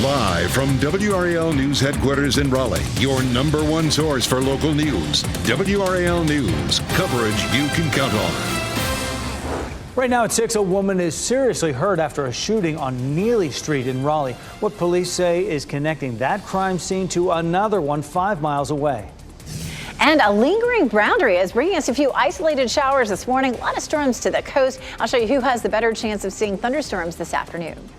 Live from WRAL News headquarters in Raleigh, your #1 source for local news. WRAL News, coverage you can count on. Right now at 6, a woman is seriously hurt after a shooting on Neely Street in Raleigh. What police say is connecting that crime scene to another one 5 miles away. And a lingering boundary is bringing us a few isolated showers this morning. A lot of storms to the coast. I'll show you who has the better chance of seeing thunderstorms this afternoon.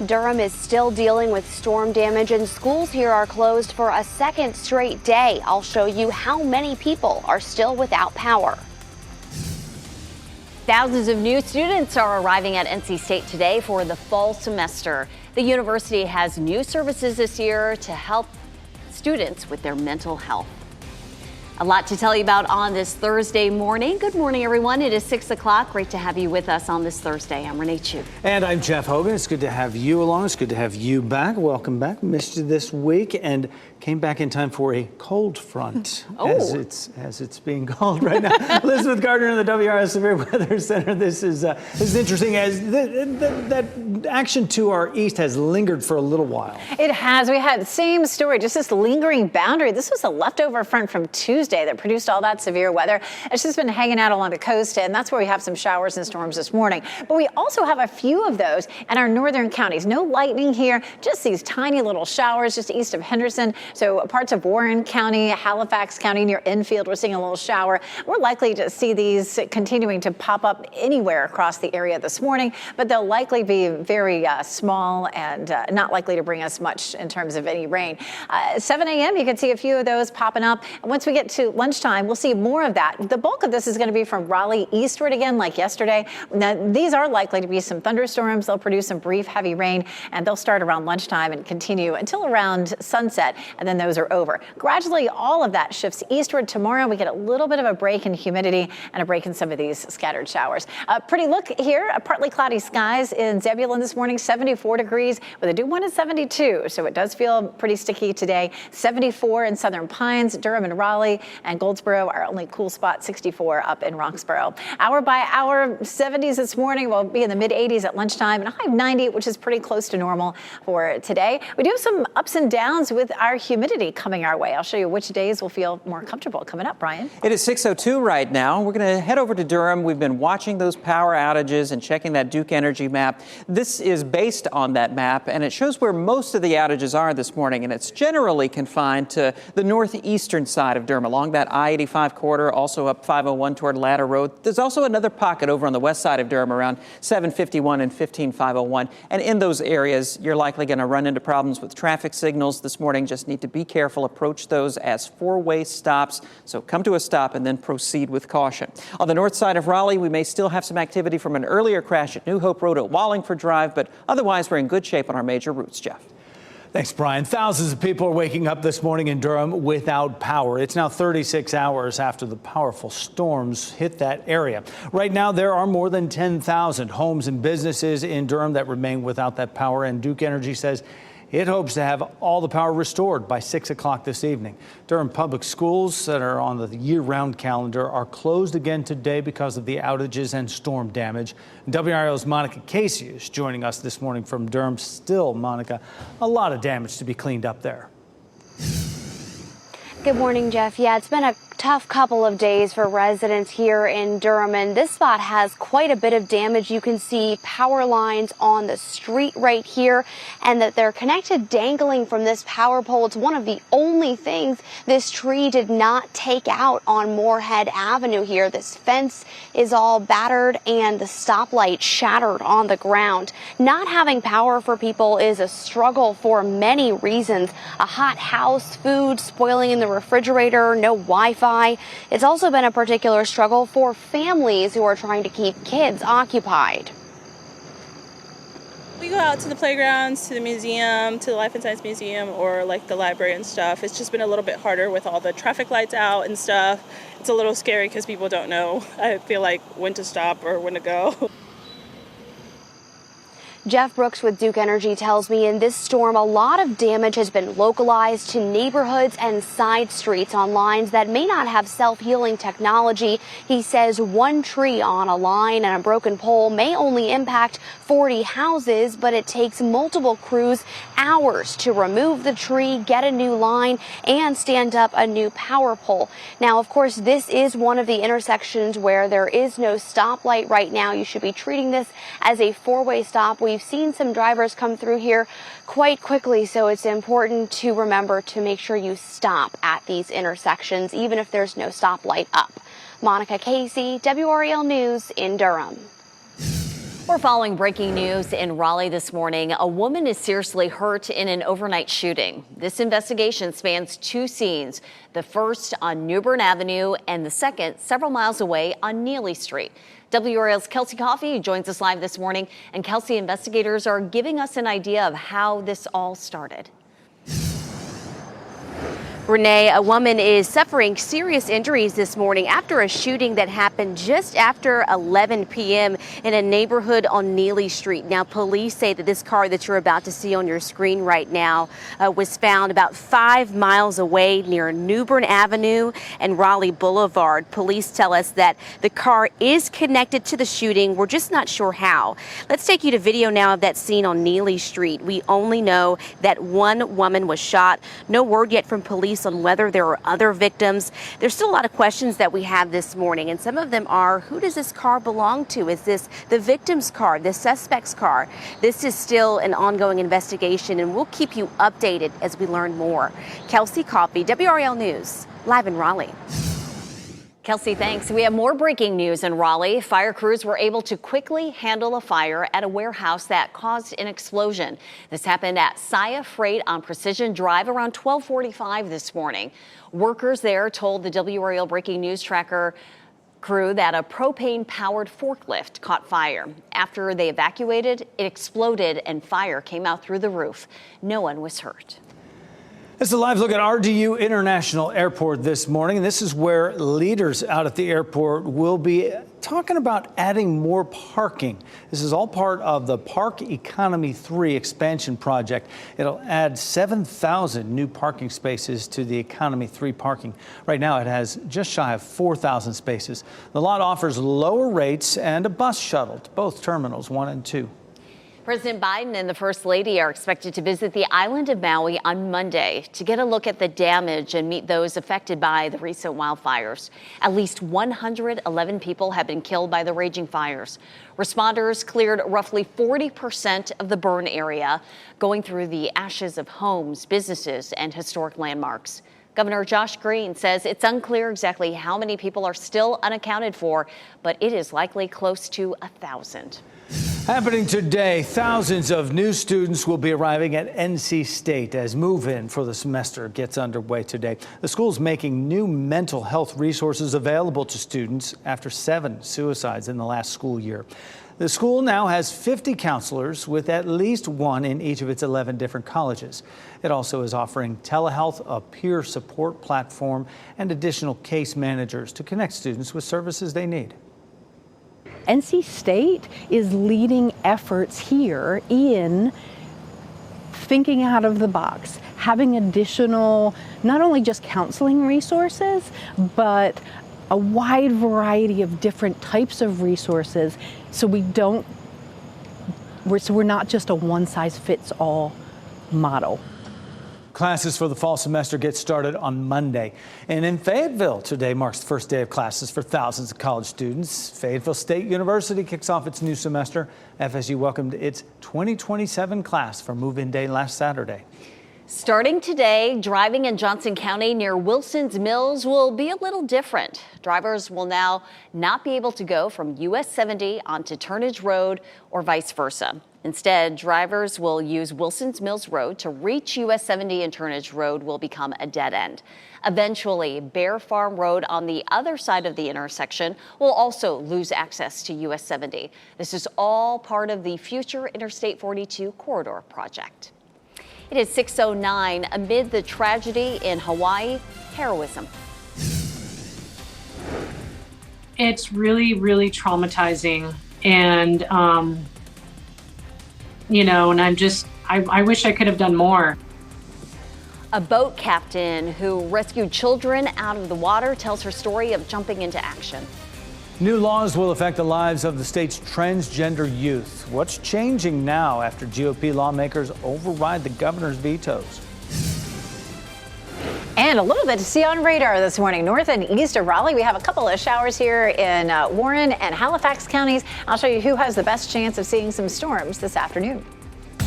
Durham is still dealing with storm damage, and schools here are closed for a second straight day. I'll show you how many people are still without power. Thousands of new students are arriving at NC State today for the fall semester. The university has new services this year to help students with their mental health. A lot to tell you about on this Thursday morning. Good morning, everyone. It is 6 o'clock. Great to have you with us on this Thursday. I'm Renee Chu. And I'm Jeff Hogan. It's good to have you along. It's good to have you back. Welcome back. Missed you this week and came back in time for a cold front, as it's being called right now. Elizabeth Gardner in the WRAL Severe Weather Center. This is interesting as that action to our east has lingered for a little while. It has. We had the same story, just this lingering boundary. This was a leftover front from Tuesday that produced all that severe weather. It's just been hanging out along the coast, and that's where we have some showers and storms this morning. But we also have a few of those in our northern counties. No lightning here, just these tiny little showers just east of Henderson. So parts of Warren County, Halifax County, near Enfield, we're seeing a little shower. We're likely to see these continuing to pop up anywhere across the area this morning, but they'll likely be very small and not likely to bring us much in terms of any rain. 7 a.m., you can see a few of those popping up. And once we get to lunchtime, we'll see more of that. The bulk of this is going to be from Raleigh eastward again, like yesterday. Now, these are likely to be some thunderstorms. They'll produce some brief heavy rain, and they'll start around lunchtime and continue until around sunset, and then those are over. Gradually, all of that shifts eastward. Tomorrow, we get a little bit of a break in humidity and a break in some of these scattered showers. Pretty look here, partly cloudy skies in Zebulon this morning, 74 degrees, with a dew point at 72, so it does feel pretty sticky today. 74 in Southern Pines, Durham and Raleigh, and Goldsboro, our only cool spot, 64 up in Roxborough. Hour by hour, 70s this morning. We'll be in the mid-80s at lunchtime and a high of 90, which is pretty close to normal for today. We do have some ups and downs with our humidity coming our way. I'll show you which days will feel more comfortable. Coming up, Brian. It is 6:02 right now. We're going to head over to Durham. We've been watching those power outages and checking that Duke Energy map. This is based on that map, and it shows where most of the outages are this morning, and it's generally confined to the northeastern side of Durham, along that I-85 corridor, also up 501 toward Ladder Road. There's also another pocket over on the west side of Durham around 751 and 15501. And in those areas, you're likely going to run into problems with traffic signals this morning. Just need to be careful. Approach those as four-way stops. So come to a stop and then proceed with caution. On the north side of Raleigh, we may still have some activity from an earlier crash at New Hope Road at Wallingford Drive, but otherwise we're in good shape on our major routes, Jeff. Thanks, Brian. Thousands of people are waking up this morning in Durham without power. It's now 36 hours after the powerful storms hit that area. Right now, there are more than 10,000 homes and businesses in Durham that remain without that power, and Duke Energy says it hopes to have all the power restored by 6 o'clock this evening. Durham public schools that are on the year-round calendar are closed again today because of the outages and storm damage. WRAL's Monica Casey is joining us this morning from Durham. Still, Monica, a lot of damage to be cleaned up there. Good morning, Jeff. Yeah, it's been a tough couple of days for residents here in Durham, and this spot has quite a bit of damage. You can see power lines on the street right here, and that they're connected dangling from this power pole. It's one of the only things this tree did not take out on Moorhead Avenue here. This fence is all battered and the stoplight shattered on the ground. Not having power for people is a struggle for many reasons. A hot house, food spoiling in the refrigerator, no Wi-Fi. It's also been a particular struggle for families who are trying to keep kids occupied. We go out to the playgrounds, to the museum, to the Life and Science Museum, or like the library and stuff. It's just been a little bit harder with all the traffic lights out and stuff. It's a little scary because people don't know, I feel like, when to stop or when to go. Jeff Brooks with Duke Energy tells me in this storm, a lot of damage has been localized to neighborhoods and side streets on lines that may not have self-healing technology. He says one tree on a line and a broken pole may only impact 40 houses, but it takes multiple crews hours to remove the tree, get a new line, and stand up a new power pole. Now, of course, this is one of the intersections where there is no stoplight right now. You should be treating this as a four-way stop. We've seen some drivers come through here quite quickly, so it's important to remember to make sure you stop at these intersections, even if there's no stoplight up. Monica Casey, WRAL News in Durham. We're following breaking news in Raleigh this morning. A woman is seriously hurt in an overnight shooting. This investigation spans two scenes, the first on New Bern Avenue and the second several miles away on Neely Street. WRAL's Kelsey Coffey joins us live this morning. And Kelsey, investigators are giving us an idea of how this all started. Renee, a woman is suffering serious injuries this morning after a shooting that happened just after 11 p.m. in a neighborhood on Neely Street. Now, police say that this car that you're about to see on your screen right now was found about 5 miles away near New Bern Avenue and Raleigh Boulevard. Police tell us that the car is connected to the shooting. We're just not sure how. Let's take you to video now of that scene on Neely Street. We only know that one woman was shot. No word yet from police on whether there are other victims. There's still a lot of questions that we have this morning, and some of them are, who does this car belong to? Is this the victim's car, the suspect's car? This is still an ongoing investigation, and we'll keep you updated as we learn more. Kelsey Coffey, WRAL News, live in Raleigh. Kelsey, thanks. We have more breaking news in Raleigh. Fire crews were able to quickly handle a fire at a warehouse that caused an explosion. This happened at Saya Freight on Precision Drive around 12:45 this morning. Workers there told the WRAL Breaking News Tracker crew that a propane-powered forklift caught fire. After they evacuated, it exploded and fire came out through the roof. No one was hurt. It's a live look at RDU International Airport this morning, and this is where leaders out at the airport will be talking about adding more parking. This is all part of the Park Economy 3 expansion project. It'll add 7,000 new parking spaces to the Economy 3 parking. Right now, it has just shy of 4,000 spaces. The lot offers lower rates and a bus shuttle to both terminals 1 and 2. President Biden and the First Lady are expected to visit the island of Maui on Monday to get a look at the damage and meet those affected by the recent wildfires. At least 111 people have been killed by the raging fires. Responders cleared roughly 40% of the burn area, going through the ashes of homes, businesses, and historic landmarks. Governor Josh Green says it's unclear exactly how many people are still unaccounted for, but it is likely close to 1,000. Happening today, thousands of new students will be arriving at NC State as move-in for the semester gets underway today. The school's making new mental health resources available to students after 7 suicides in the last school year. The school now has 50 counselors with at least one in each of its 11 different colleges. It also is offering telehealth, a peer support platform, and additional case managers to connect students with services they need. NC State is leading efforts here in thinking out of the box, having additional, not only just counseling resources, but a wide variety of different types of resources, so we're not just a one-size-fits-all model. Classes for the fall semester get started on Monday. And in Fayetteville, today marks the first day of classes for thousands of college students. Fayetteville State University kicks off its new semester. FSU welcomed its 2027 class for move-in day last Saturday. Starting today, driving in Johnson County near Wilson's Mills will be a little different. Drivers will now not be able to go from US 70 onto Turnage Road or vice versa. Instead, drivers will use Wilson's Mills Road to reach US 70, and Turnage Road will become a dead end. Eventually, Bear Farm Road on the other side of the intersection will also lose access to US 70. This is all part of the future Interstate 42 corridor project. It is 6:09. Amid the tragedy in Hawaii, heroism. It's really, really traumatizing. And and I wish I could have done more. A boat captain who rescued children out of the water tells her story of jumping into action. New laws will affect the lives of the state's transgender youth. What's changing now after GOP lawmakers override the governor's vetoes? And a little bit to see on radar this morning. North and east of Raleigh, we have a couple of showers here in Warren and Halifax counties. I'll show you who has the best chance of seeing some storms this afternoon.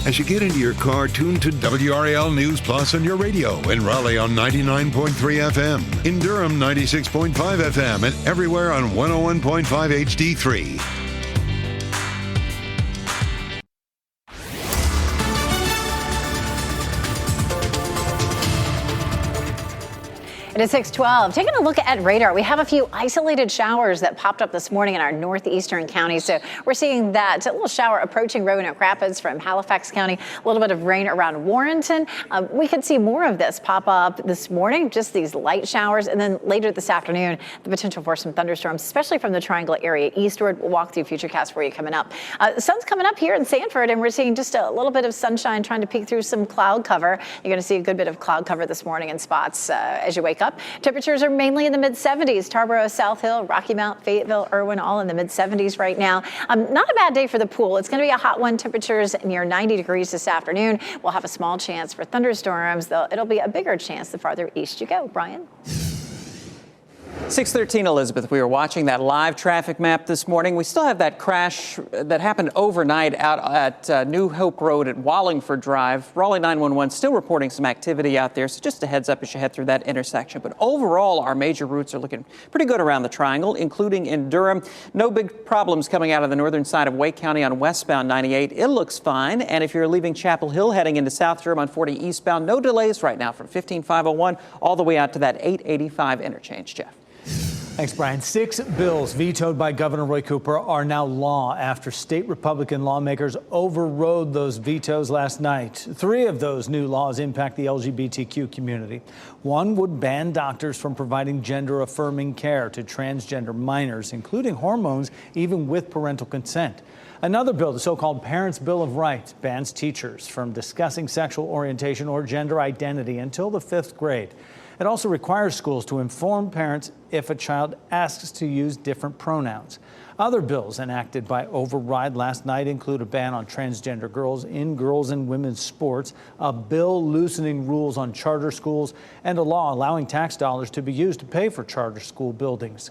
As you get into your car, tune to WRAL News Plus on your radio. In Raleigh on 99.3 FM. In Durham, 96.5 FM. And everywhere on 101.5 HD3. It is 6:12. Taking a look at radar, we have a few isolated showers that popped up this morning in our northeastern counties. So we're seeing that a little shower approaching Roanoke Rapids from Halifax County, a little bit of rain around Warrenton. We could see more of this pop up this morning, just these light showers. And then later this afternoon, the potential for some thunderstorms, especially from the Triangle area eastward. We'll walk through Futurecast for you coming up. The sun's coming up here in Sanford, and we're seeing just a little bit of sunshine trying to peek through some cloud cover. You're going to see a good bit of cloud cover this morning in spots as you wake up. Temperatures are mainly in the mid-70s. Tarboro, South Hill, Rocky Mount, Fayetteville, Irwin, all in the mid-70s right now. Not a bad day for the pool. It's going to be a hot one. Temperatures near 90 degrees this afternoon. We'll have a small chance for thunderstorms, though it'll be a bigger chance the farther east you go. Brian? 6:13, Elizabeth. We were watching that live traffic map this morning. We still have that crash that happened overnight out at New Hope Road at Wallingford Drive. Raleigh 911 still reporting some activity out there, so just a heads up as you head through that intersection. But overall, our major routes are looking pretty good around the Triangle, including in Durham. No big problems coming out of the northern side of Wake County on westbound 98. It looks fine. And if you're leaving Chapel Hill heading into South Durham on 40 eastbound, no delays right now from 15501 all the way out to that 885 interchange, Jeff. Thanks, Brian. 6 bills vetoed by Governor Roy Cooper are now law after state Republican lawmakers overrode those vetoes last night. 3 of those new laws impact the LGBTQ community. One would ban doctors from providing gender-affirming care to transgender minors, including hormones, even with parental consent. Another bill, the so-called Parents' Bill of Rights, bans teachers from discussing sexual orientation or gender identity until the 5th grade. It also requires schools to inform parents if a child asks to use different pronouns. Other bills enacted by override last night include a ban on transgender girls in girls and women's sports, a bill loosening rules on charter schools, and a law allowing tax dollars to be used to pay for charter school buildings.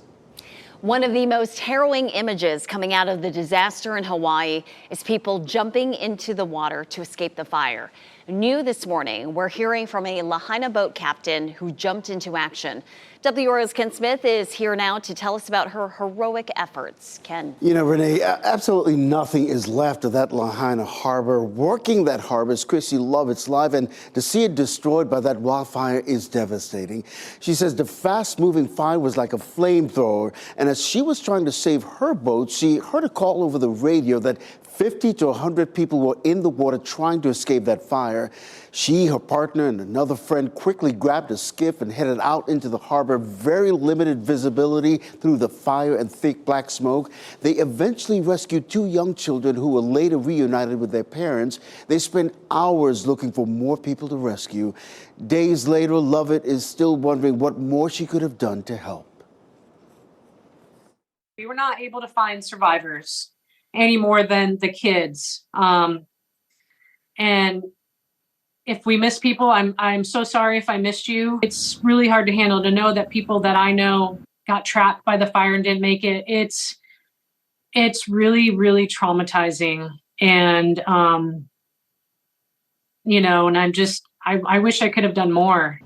One of the most harrowing images coming out of the disaster in Hawaii is people jumping into the water to escape the fire. New this morning, we're hearing from a Lahaina boat captain who jumped into action. WRAL's Ken Smith is here now to tell us about her heroic efforts. Ken. You know, Renee, absolutely nothing is left of that Lahaina harbor. Working that harbor is Chrissy Lovett's life, and to see it destroyed by that wildfire is devastating. She says the fast-moving fire was like a flamethrower, and as she was trying to save her boat, she heard a call over the radio that 50 to 100 people were in the water trying to escape that fire. She, her partner, and another friend quickly grabbed a skiff and headed out into the harbor. Very limited visibility through the fire and thick black smoke. They eventually rescued 2 young children who were later reunited with their parents. They spent hours looking for more people to rescue. Days later, Lovett is still wondering what more she could have done to help. We were not able to find survivors any more than the kids. And if we miss people, I'm so sorry if I missed you. It's really hard to handle to know that people that I know got trapped by the fire and didn't make it. It's really, really traumatizing. And, and I wish I could have done more.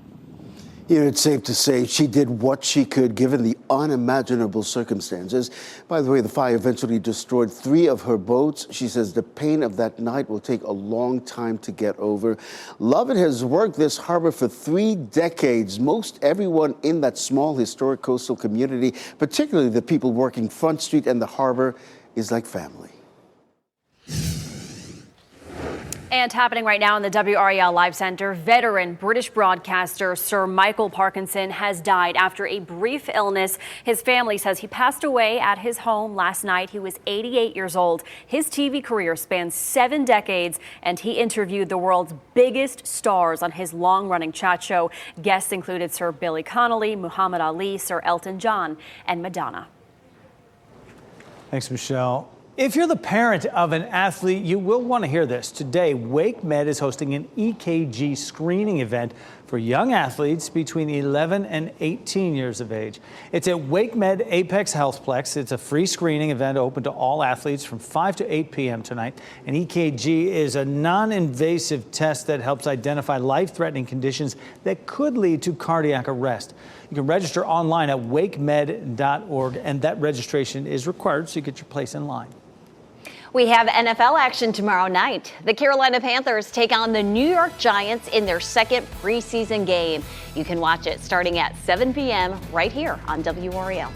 You know, it's safe to say she did what she could given the unimaginable circumstances. By the way, the fire eventually destroyed 3 of her boats. She says the pain of that night will take a long time to get over. Lovett has worked this harbor for 3 decades. Most everyone in that small historic coastal community, particularly the people working Front Street and the harbor, is like family. And happening right now in the WRAL Live Center, veteran British broadcaster Sir Michael Parkinson has died after a brief illness. His family says he passed away at his home last night. He was 88 years old. His TV career spans 7 decades, and he interviewed the world's biggest stars on his long-running chat show. Guests included Sir Billy Connolly, Muhammad Ali, Sir Elton John, and Madonna. Thanks, Michelle. If you're the parent of an athlete, you will want to hear this. Today, WakeMed is hosting an EKG screening event for young athletes between 11 and 18 years of age. It's at WakeMed Apex Healthplex. It's a free screening event open to all athletes from 5 to 8 p.m. tonight. An EKG is a non-invasive test that helps identify life-threatening conditions that could lead to cardiac arrest. You can register online at wakemed.org, and that registration is required so you get your place in line. We have NFL action tomorrow night. The Carolina Panthers take on the New York Giants in their second preseason game. You can watch it starting at 7 p.m. right here on WRAL.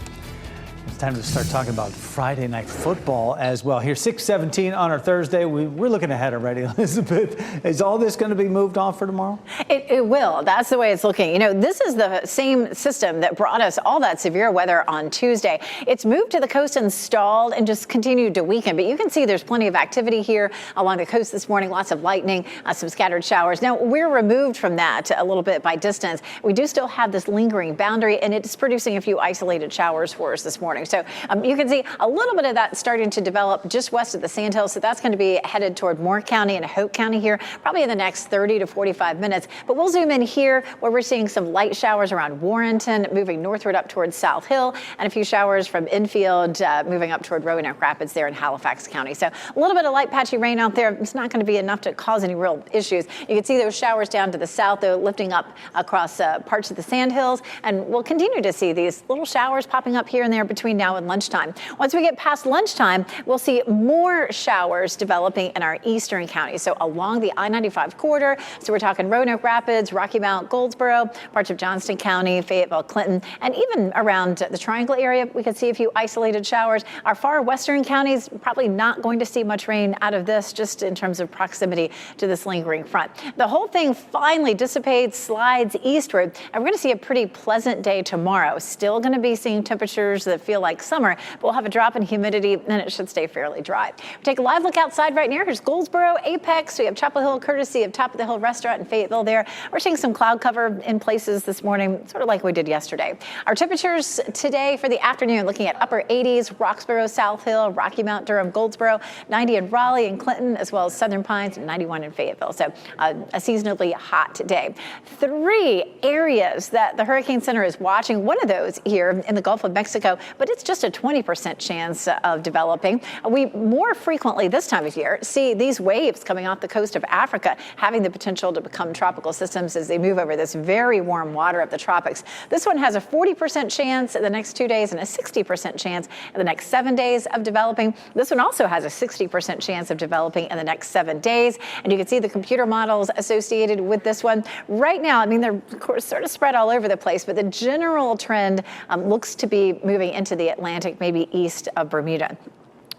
It's time to start talking about Friday night football as well. Here, 6:17 on our Thursday. We're looking ahead already, Elizabeth. Is all this going to be moved off for tomorrow? It will. That's the way it's looking. You know, this is the same system that brought us all that severe weather on Tuesday. It's moved to the coast and stalled and just continued to weaken. But you can see there's plenty of activity here along the coast this morning. Lots of lightning, some scattered showers. Now, we're removed from that a little bit by distance. We do still have this lingering boundary, and it's producing a few isolated showers for us this morning. So you can see a little bit of that starting to develop just west of the Sandhills. So that's going to be headed toward Moore County and Hope County here, probably in the next 30 to 45 minutes. But we'll zoom in here where we're seeing some light showers around Warrenton, moving northward up towards South Hill, and a few showers from Infield, moving up toward Roanoke Rapids there in Halifax County. So a little bit of light patchy rain out there. It's not going to be enough to cause any real issues. You can see those showers down to the south, though, lifting up across parts of the Sandhills. And we'll continue to see these little showers popping up here and there between now and lunchtime. Once we get past lunchtime, we'll see more showers developing in our eastern counties. So along the I-95 corridor, so we're talking Roanoke Rapids, Rocky Mount, Goldsboro, parts of Johnston County, Fayetteville, Clinton, and even around the Triangle area, we could see a few isolated showers. Our far western counties, probably not going to see much rain out of this, just in terms of proximity to this lingering front. The whole thing finally dissipates, slides eastward, and we're going to see a pretty pleasant day tomorrow. Still going to be seeing temperatures that feel like summer, but we'll have a drop in humidity, and it should stay fairly dry. We take a live look outside right now. Here's Goldsboro, Apex. We have Chapel Hill, courtesy of Top of the Hill Restaurant in Fayetteville there. We're seeing some cloud cover in places this morning, sort of like we did yesterday. Our temperatures today for the afternoon, looking at upper 80s, Roxboro, South Hill, Rocky Mount, Durham, Goldsboro, 90 in Raleigh and Clinton, as well as Southern Pines, 91 in Fayetteville. So a seasonably hot day. 3 areas that the Hurricane Center is watching. One of those here in the Gulf of Mexico, but it's just a 20% chance of developing. We more frequently this time of year see these waves coming off the coast of Africa, having the potential to become tropical systems as they move over this very warm water of the tropics. This one has a 40% chance in the next 2 days and a 60% chance in the next 7 days of developing. This one also has a 60% chance of developing in the next 7 days. And you can see the computer models associated with this one. Right now, I mean, they're of course sort of spread all over the place, but the general trend looks to be moving into the Atlantic, maybe east of Bermuda.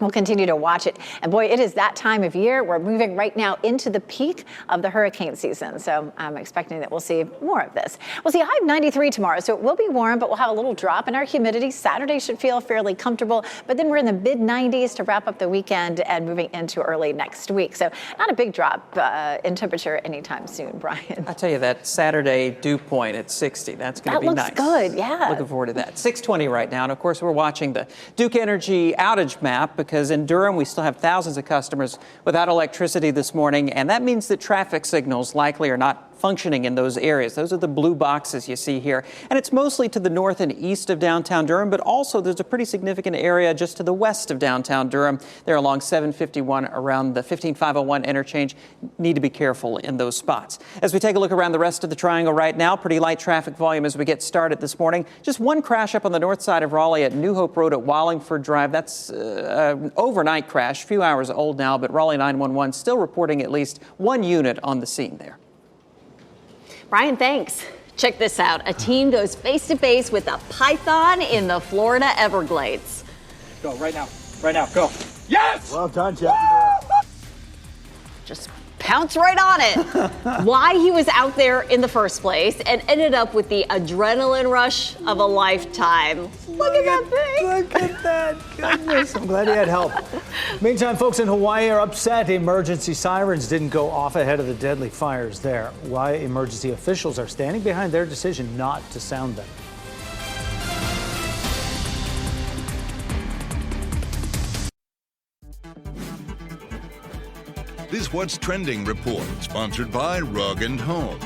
We'll continue to watch it. And boy, it is that time of year. We're moving right now into the peak of the hurricane season. So I'm expecting that we'll see more of this. We'll see a high of 93 tomorrow. So it will be warm, but we'll have a little drop in our humidity. Saturday should feel fairly comfortable. But then we're in the mid 90s to wrap up the weekend and moving into early next week. So not a big drop in temperature anytime soon, Brian. I tell you, that Saturday dew point at 60, that's going to be nice. That looks good, yeah. Looking forward to that. 6:20 right now. And of course, we're watching the Duke Energy outage map, because in Durham, we still have thousands of customers without electricity this morning, and that means that traffic signals likely are not functioning in those areas. Those are the blue boxes you see here. And it's mostly to the north and east of downtown Durham, but also there's a pretty significant area just to the west of downtown Durham. There along 751 around the 15501 interchange. Need to be careful in those spots. As we take a look around the rest of the triangle right now, pretty light traffic volume as we get started this morning. Just one crash up on the north side of Raleigh at New Hope Road at Wallingford Drive. That's an overnight crash, a few hours old now, but Raleigh 911 still reporting at least 1 unit on the scene there. Brian, thanks. Check this out. A team goes face-to-face with a python in the Florida Everglades. Go right now. Right now. Go. Yes! Well done, Jeff. just pounced right on it. Why he was out there in the first place and ended up with the adrenaline rush of a lifetime. Look at that thing. Look at that. Goodness. I'm glad he had help. Meantime, folks in Hawaii are upset emergency sirens didn't go off ahead of the deadly fires there. Why emergency officials are standing behind their decision not to sound them. This What's Trending report, sponsored by Rug & Home.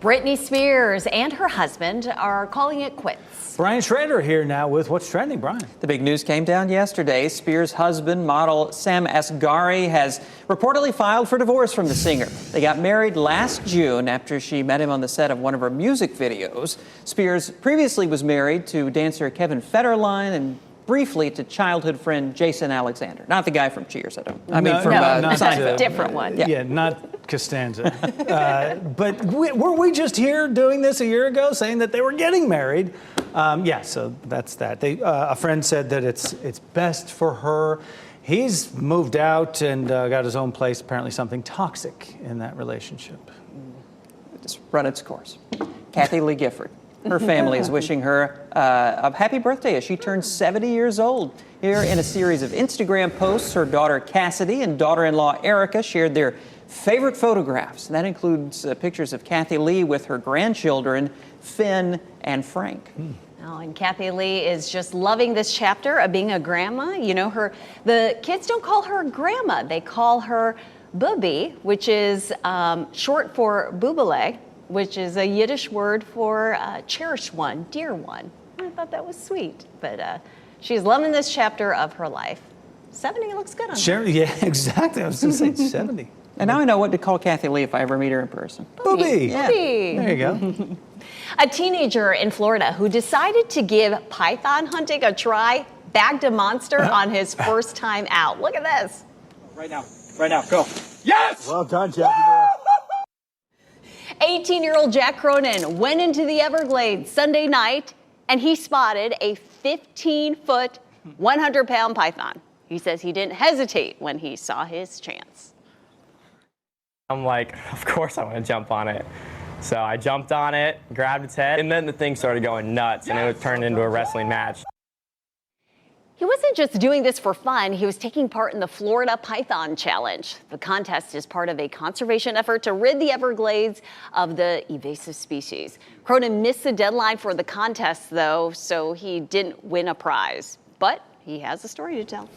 Britney Spears and her husband are calling it quits. Brian Schrader here now with What's Trending. Brian. The big news came down yesterday. Spears' husband, model Sam Asghari, has reportedly filed for divorce from the singer. They got married last June after she met him on the set of one of her music videos. Spears previously was married to dancer Kevin Federline and briefly to childhood friend Jason Alexander. Not the guy from Cheers, from Seinfeld. Different one. Yeah, not Costanza. But were we just here doing this a year ago, saying that they were getting married? Yeah, so that's that. A friend said that it's best for her. He's moved out and got his own place. Apparently something toxic in that relationship. Just run its course. Kathy Lee Gifford. Her family is wishing her a happy birthday as she turns 70 years old. Here in a series of Instagram posts, her daughter Cassidy and daughter-in-law Erica shared their favorite photographs. And that includes pictures of Kathy Lee with her grandchildren, Finn and Frank. Oh, and Kathy Lee is just loving this chapter of being a grandma. You know, the kids don't call her grandma. They call her Bubi, which is short for Bubele, which is a Yiddish word for cherished one, dear one. I thought that was sweet, but she's loving this chapter of her life. 70 looks good on her. Yeah, exactly. I was going to say 70. And now I know what to call Kathy Lee if I ever meet her in person. Bubi. Yeah. There you go. A teenager in Florida who decided to give python hunting a try bagged a monster on his first time out. Look at this. Right now, go. Yes! Well done, Jackie. 18-year-old Jack Cronin went into the Everglades Sunday night and he spotted a 15-foot, 100-pound python. He says he didn't hesitate when he saw his chance. I'm like, of course I want to jump on it. So I jumped on it, grabbed its head, and then the thing started going nuts, and it turned into a wrestling match. He wasn't just doing this for fun, he was taking part in the Florida Python Challenge. The contest is part of a conservation effort to rid the Everglades of the invasive species. Cronin missed the deadline for the contest, though, so he didn't win a prize. But he has a story to tell.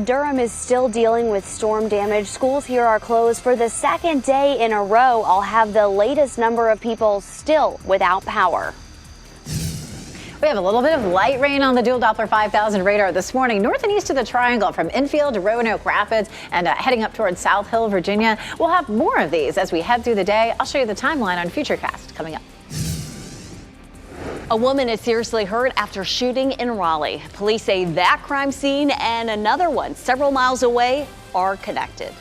Durham is still dealing with storm damage. Schools here are closed for the second day in a row. I'll have the latest number of people still without power. We have a little bit of light rain on the dual Doppler 5000 radar this morning, north and east of the triangle from Enfield to Roanoke Rapids and heading up towards South Hill, Virginia. We'll have more of these as we head through the day. I'll show you the timeline on Futurecast coming up. A woman is seriously hurt after shooting in Raleigh. Police say that crime scene and another one several miles away are connected.